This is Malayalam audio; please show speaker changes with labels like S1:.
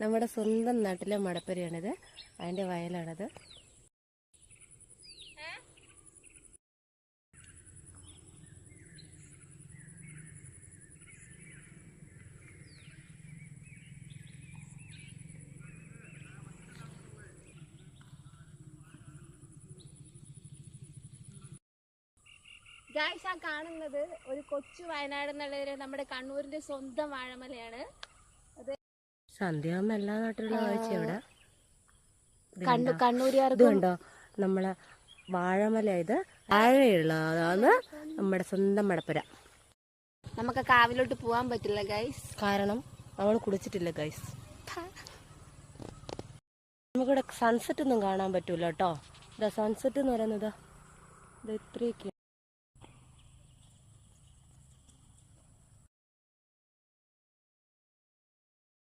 S1: നമ്മുടെ സ്വന്തം നാട്ടിലെ മടപ്പുരയാണിത്. അതിൻ്റെ വയലാണത്.
S2: ഗായ്സ്, ആ കാണുന്നത് ഒരു കൊച്ചു വയനാട് എന്നുള്ളൊരു നമ്മുടെ കണ്ണൂരിന്റെ സ്വന്തം വാഴമലയാണ്. അത്
S1: സന്ധ്യാകുമ്പോ എല്ലാ നാട്ടിലുള്ള കാഴ്ച ഇവിടെ
S2: കണ്ണൂരുകാർക്ക്
S1: കണ്ടോ. നമ്മളെ വാഴമല ഇത് താഴെയുള്ളതാണ് നമ്മുടെ സ്വന്തം മടപ്പുര.
S2: നമുക്ക് കാവിലോട്ട് പോകാൻ പറ്റില്ല ഗൈസ്,
S1: കാരണം നമ്മൾ കുളിച്ചിട്ടില്ല ഗൈസ്. നമുക്കിവിടെ സൺസെറ്റ് ഒന്നും കാണാൻ പറ്റൂല കേട്ടോ. ഇതാ സൺസെറ്റ് എന്ന് പറയുന്നത് ഇത് ഇത്രയൊക്കെയാണ്.